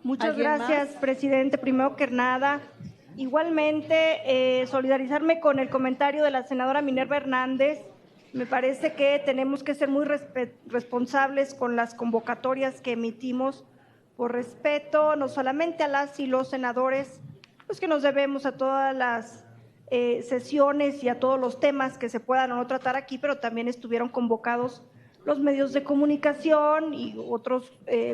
Muchas gracias, presidente. Primero que nada, igualmente solidarizarme con el comentario de la senadora Minerva Hernández. Me parece que tenemos que ser muy responsables con las convocatorias que emitimos por respeto no solamente a las y los senadores, pues que nos debemos a todas las sesiones y a todos los temas que se puedan o no tratar aquí, pero también estuvieron convocados los medios de comunicación y otras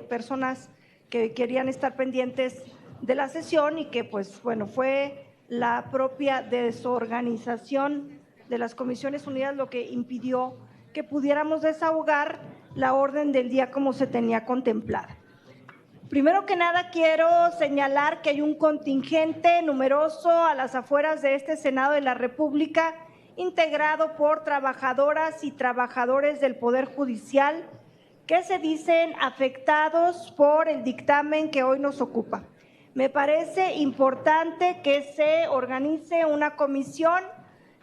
personas que querían estar pendientes de la sesión y que, pues, bueno, fue la propia desorganización de las Comisiones Unidas lo que impidió que pudiéramos desahogar la orden del día como se tenía contemplada. Primero que nada, quiero señalar que hay un contingente numeroso a las afueras de este Senado de la República, integrado por trabajadoras y trabajadores del Poder Judicial, que se dicen afectados por el dictamen que hoy nos ocupa. Me parece importante que se organice una comisión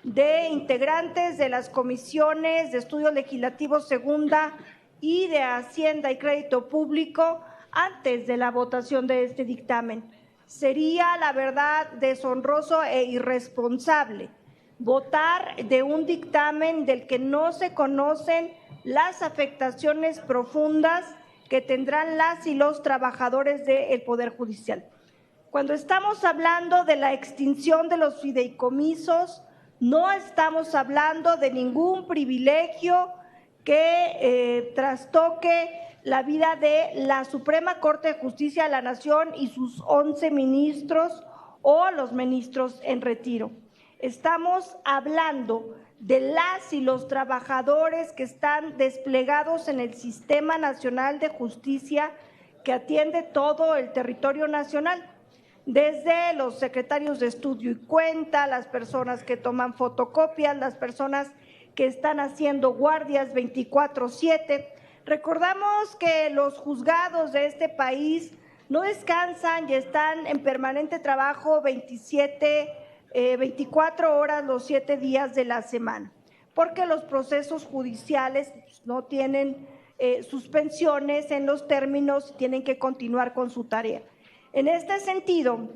de integrantes de las comisiones de Estudios Legislativos Segunda y de Hacienda y Crédito Público antes de la votación de este dictamen. Sería, la verdad, deshonroso e irresponsable votar de un dictamen del que no se conocen las afectaciones profundas que tendrán las y los trabajadores del Poder Judicial. Cuando estamos hablando de la extinción de los fideicomisos, no estamos hablando de ningún privilegio que trastoque la vida de la Suprema Corte de Justicia de la Nación y sus 11 ministros o los ministros en retiro. Estamos hablando de las y los trabajadores que están desplegados en el Sistema Nacional de Justicia que atiende todo el territorio nacional, desde los secretarios de estudio y cuenta, las personas que toman fotocopias, las personas que están haciendo guardias 24/7. Recordamos que los juzgados de este país no descansan y están en permanente trabajo 24 horas los 7 días de la semana, porque los procesos judiciales no tienen suspensiones en los términos, tienen que continuar con su tarea. En este sentido,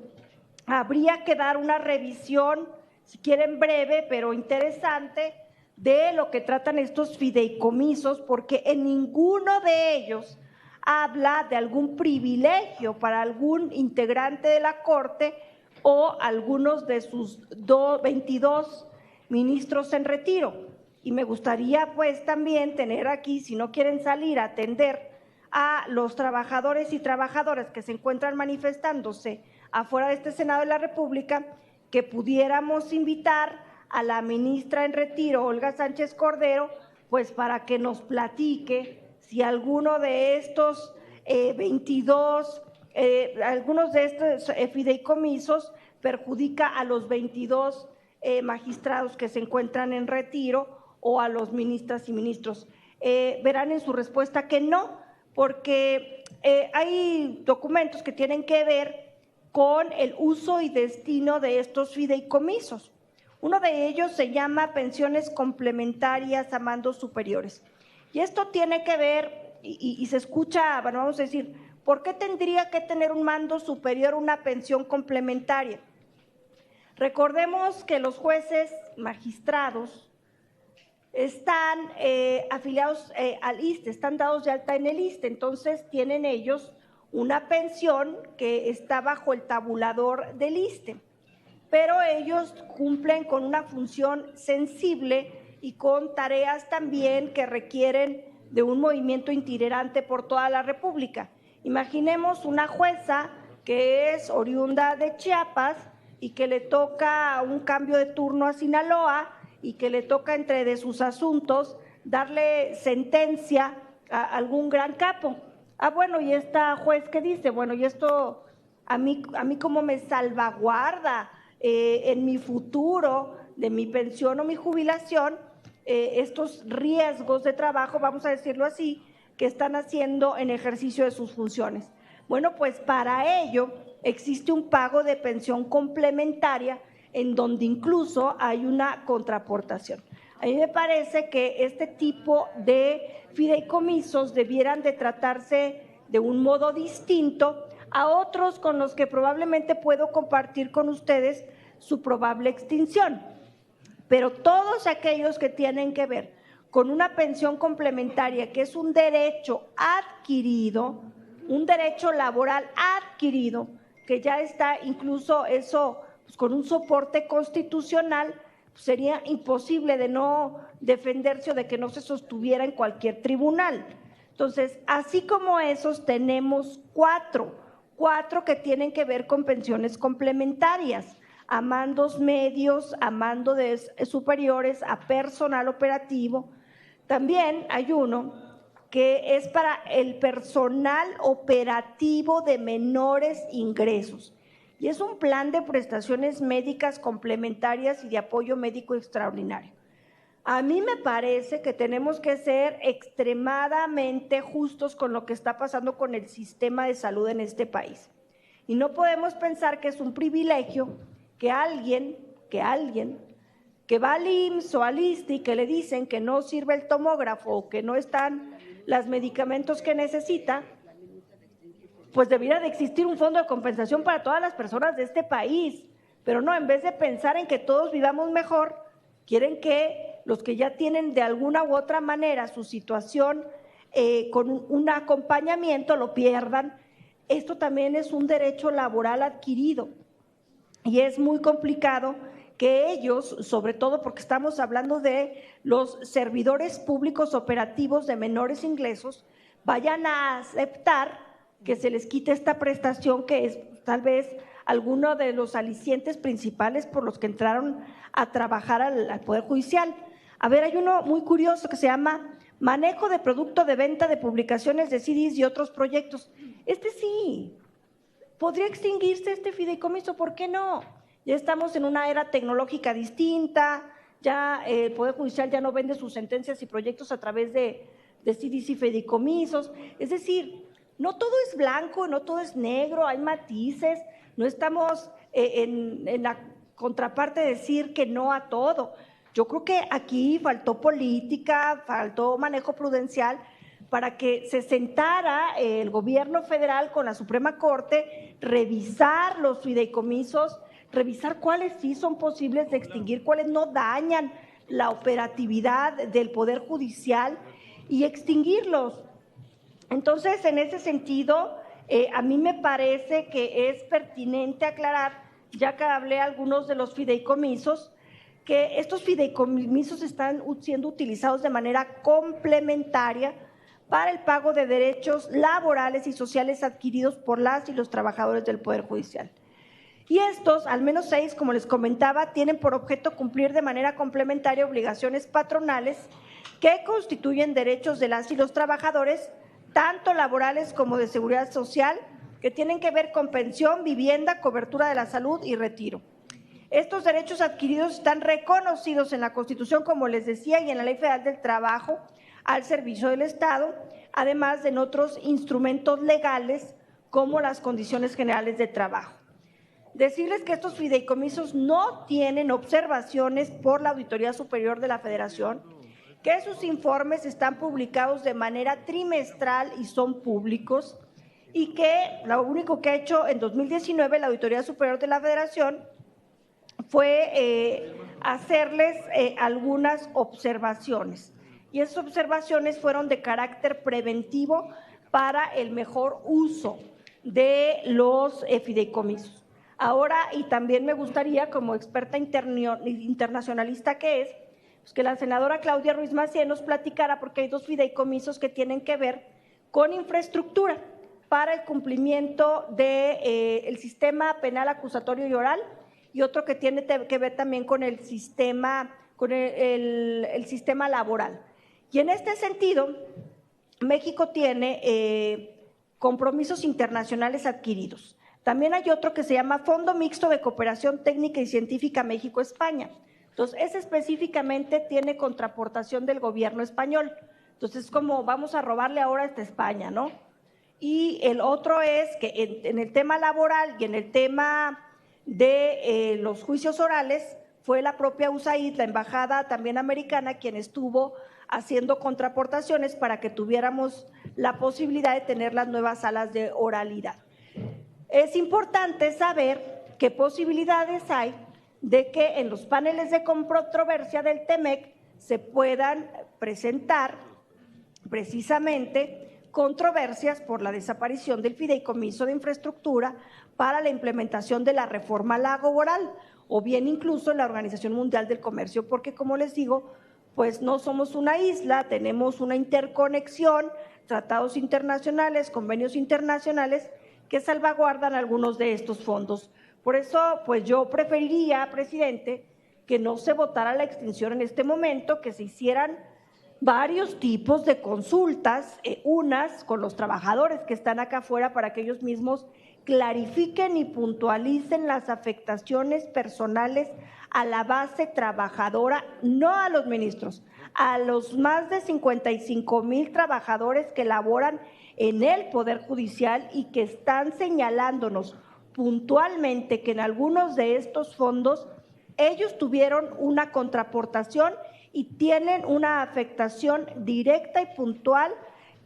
habría que dar una revisión, si quieren breve, pero interesante, de lo que tratan estos fideicomisos, porque en ninguno de ellos habla de algún privilegio para algún integrante de la Corte o algunos de sus 22 ministros en retiro. Y me gustaría pues también tener aquí, si no quieren salir a atender a los trabajadores y trabajadoras que se encuentran manifestándose afuera de este Senado de la República, que pudiéramos invitar a la ministra en retiro, Olga Sánchez Cordero, pues para que nos platique si alguno de estos 22, algunos de estos fideicomisos perjudica a los 22 magistrados que se encuentran en retiro o a los ministras y ministros. Verán en su respuesta que no, porque hay documentos que tienen que ver con el uso y destino de estos fideicomisos. Uno de ellos se llama pensiones complementarias a mandos superiores. Y esto tiene que ver, y se escucha, bueno, vamos a decir, ¿por qué tendría que tener un mando superior una pensión complementaria? Recordemos que los jueces, magistrados, están afiliados al ISSSTE, están dados de alta en el ISSSTE, entonces tienen ellos una pensión que está bajo el tabulador del ISSSTE, pero ellos cumplen con una función sensible y con tareas también que requieren de un movimiento itinerante por toda la República. Imaginemos una jueza que es oriunda de Chiapas y que le toca un cambio de turno a Sinaloa y que le toca entre de sus asuntos darle sentencia a algún gran capo. Bueno, y esta juez ¿qué dice? Bueno, y esto a mí cómo me salvaguarda en mi futuro de mi pensión o mi jubilación, estos riesgos de trabajo, vamos a decirlo así, que están haciendo en ejercicio de sus funciones. Bueno, pues para ello existe un pago de pensión complementaria en donde incluso hay una contraaportación. A mí me parece que este tipo de fideicomisos debieran de tratarse de un modo distinto a otros con los que probablemente puedo compartir con ustedes su probable extinción. Pero todos aquellos que tienen que ver con una pensión complementaria, que es un derecho adquirido, un derecho laboral adquirido, que ya está incluso eso pues, con un soporte constitucional, pues, sería imposible de no defenderse o de que no se sostuviera en cualquier tribunal. Entonces, así como esos, tenemos cuatro que tienen que ver con pensiones complementarias, a mandos medios, a mandos superiores, a personal operativo. También hay uno que es para el personal operativo de menores ingresos. Y es un plan de prestaciones médicas complementarias y de apoyo médico extraordinario. A mí me parece que tenemos que ser extremadamente justos con lo que está pasando con el sistema de salud en este país. Y no podemos pensar que es un privilegio que alguien que va al IMSS o al ISSSTE y que le dicen que no sirve el tomógrafo o que no están los medicamentos que necesita, pues debería de existir un fondo de compensación para todas las personas de este país. Pero no, en vez de pensar en que todos vivamos mejor, quieren que los que ya tienen de alguna u otra manera su situación con un acompañamiento lo pierdan. Esto también es un derecho laboral adquirido y es muy complicado que ellos, sobre todo porque estamos hablando de los servidores públicos operativos de menores ingresos, vayan a aceptar que se les quite esta prestación que es tal vez alguno de los alicientes principales por los que entraron a trabajar al Poder Judicial. A ver, hay uno muy curioso que se llama Manejo de Producto de Venta de Publicaciones de CDs y otros proyectos. Este sí, podría extinguirse este fideicomiso, ¿por qué no? Ya estamos en una era tecnológica distinta, ya el Poder Judicial ya no vende sus sentencias y proyectos a través de CDs y fideicomisos. Es decir, no todo es blanco, no todo es negro, hay matices, no estamos en la contraparte de decir que no a todo. Yo creo que aquí faltó política, faltó manejo prudencial para que se sentara el gobierno federal con la Suprema Corte, revisar los fideicomisos, revisar cuáles sí son posibles de extinguir, cuáles no dañan la operatividad del Poder Judicial y extinguirlos. Entonces, en ese sentido, a mí me parece que es pertinente aclarar, ya que hablé algunos de los fideicomisos, que estos fideicomisos están siendo utilizados de manera complementaria para el pago de derechos laborales y sociales adquiridos por las y los trabajadores del Poder Judicial. Y estos, al menos 6, como les comentaba, tienen por objeto cumplir de manera complementaria obligaciones patronales que constituyen derechos de las y los trabajadores, tanto laborales como de seguridad social, que tienen que ver con pensión, vivienda, cobertura de la salud y retiro. Estos derechos adquiridos están reconocidos en la Constitución, como les decía, y en la Ley Federal del Trabajo al servicio del Estado, además de en otros instrumentos legales como las condiciones generales de trabajo. Decirles que estos fideicomisos no tienen observaciones por la Auditoría Superior de la Federación, que sus informes están publicados de manera trimestral y son públicos, y que lo único que ha hecho en 2019 la Auditoría Superior de la Federación fue hacerles algunas observaciones. Y esas observaciones fueron de carácter preventivo para el mejor uso de los fideicomisos. Ahora, y también me gustaría, como experta internacionalista que es, pues que la senadora Claudia Ruiz Massieu nos platicara, porque hay 2 fideicomisos que tienen que ver con infraestructura para el cumplimiento del sistema penal acusatorio y oral, y otro que tiene que ver también con el sistema, el sistema laboral. Y en este sentido, México tiene compromisos internacionales adquiridos. También hay otro que se llama Fondo Mixto de Cooperación Técnica y Científica México-España. Entonces, ese específicamente tiene contraportación del gobierno español. Entonces, es como vamos a robarle ahora a España, ¿no? Y el otro es que en el tema laboral y en el tema de los juicios orales, fue la propia USAID, la embajada también americana, quien estuvo haciendo contraportaciones para que tuviéramos la posibilidad de tener las nuevas salas de oralidad. es importante saber qué posibilidades hay de que en los paneles de controversia del TEMEC se puedan presentar precisamente controversias por la desaparición del fideicomiso de infraestructura para la implementación de la reforma laboral, o bien incluso en la Organización Mundial del Comercio, porque como les digo, pues no somos una isla, tenemos una interconexión, tratados internacionales, convenios internacionales que salvaguardan algunos de estos fondos. Por eso, pues yo preferiría, presidente, que no se votara la extinción en este momento, que se hicieran varios tipos de consultas, unas con los trabajadores que están acá afuera para que ellos mismos clarifiquen y puntualicen las afectaciones personales a la base trabajadora, no a los ministros, a los más de 55,000 trabajadores que laboran en el Poder Judicial y que están señalándonos puntualmente que en algunos de estos fondos ellos tuvieron una contraportación y tienen una afectación directa y puntual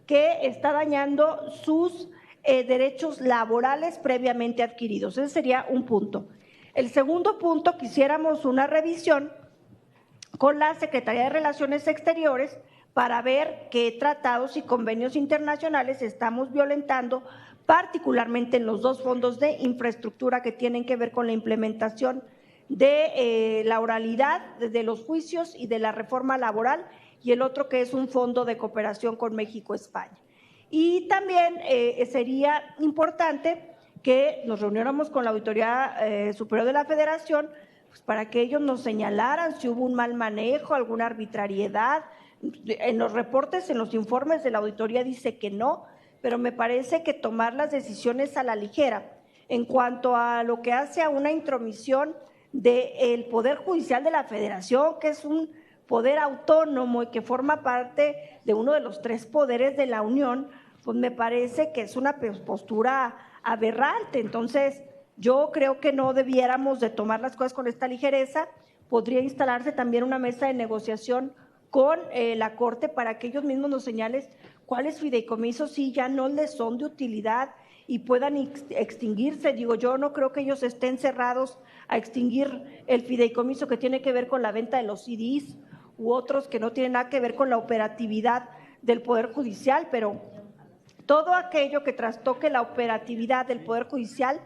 que está dañando sus derechos laborales previamente adquiridos. Ese sería un punto. El segundo punto, quisiéramos una revisión con la Secretaría de Relaciones Exteriores para ver qué tratados y convenios internacionales estamos violentando, particularmente en los dos fondos de infraestructura que tienen que ver con la implementación de la oralidad de los juicios y de la reforma laboral, y el otro que es un fondo de cooperación con México-España. Y también sería importante que nos reuniéramos con la Auditoría Superior de la Federación, pues para que ellos nos señalaran si hubo un mal manejo, alguna arbitrariedad. En los reportes, en los informes de la auditoría dice que no, pero me parece que tomar las decisiones a la ligera en cuanto a lo que hace a una intromisión del Poder Judicial de la Federación, que es un poder autónomo y que forma parte de uno de los tres poderes de la Unión, pues me parece que es una postura aberrante. Entonces, yo creo que no debiéramos de tomar las cosas con esta ligereza. Podría instalarse también una mesa de negociación con la Corte para que ellos mismos nos señalen cuáles fideicomisos sí ya no les son de utilidad y puedan extinguirse. Digo, yo no creo que ellos estén cerrados a extinguir el fideicomiso que tiene que ver con la venta de los CDs u otros que no tienen nada que ver con la operatividad del Poder Judicial, pero todo aquello que trastoque la operatividad del Poder Judicial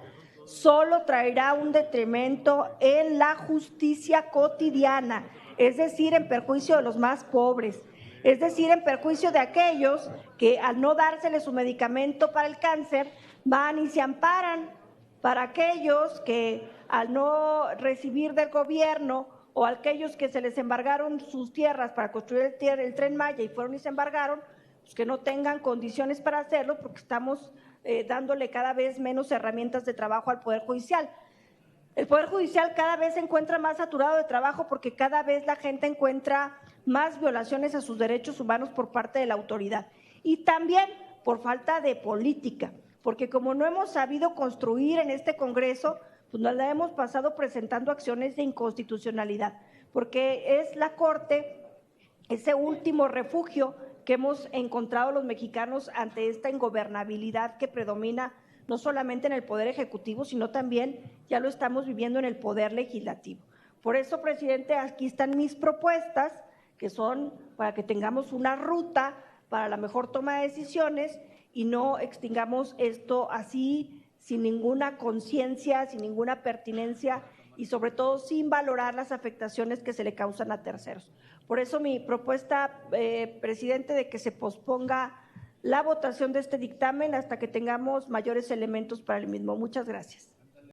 solo traerá un detrimento en la justicia cotidiana, es decir, en perjuicio de los más pobres, es decir, en perjuicio de aquellos que al no dársele su medicamento para el cáncer van y se amparan, para aquellos que al no recibir del gobierno o aquellos que se les embargaron sus tierras para construir el Tren Maya y fueron y se embargaron, pues que no tengan condiciones para hacerlo porque estamos dándole cada vez menos herramientas de trabajo al Poder Judicial. El Poder Judicial cada vez se encuentra más saturado de trabajo porque cada vez la gente encuentra más violaciones a sus derechos humanos por parte de la autoridad. Y también por falta de política, porque como no hemos sabido construir en este Congreso, pues nos la hemos pasado presentando acciones de inconstitucionalidad, porque es la Corte ese último refugio que hemos encontrado los mexicanos ante esta ingobernabilidad que predomina no solamente en el Poder Ejecutivo, sino también ya lo estamos viviendo en el Poder Legislativo. Por eso, presidente, aquí están mis propuestas, que son para que tengamos una ruta para la mejor toma de decisiones y no extingamos esto así, sin ninguna conciencia, sin ninguna pertinencia y sobre todo sin valorar las afectaciones que se le causan a terceros. Por eso mi propuesta, presidente, de que se posponga la votación de este dictamen hasta que tengamos mayores elementos para el mismo. Muchas gracias.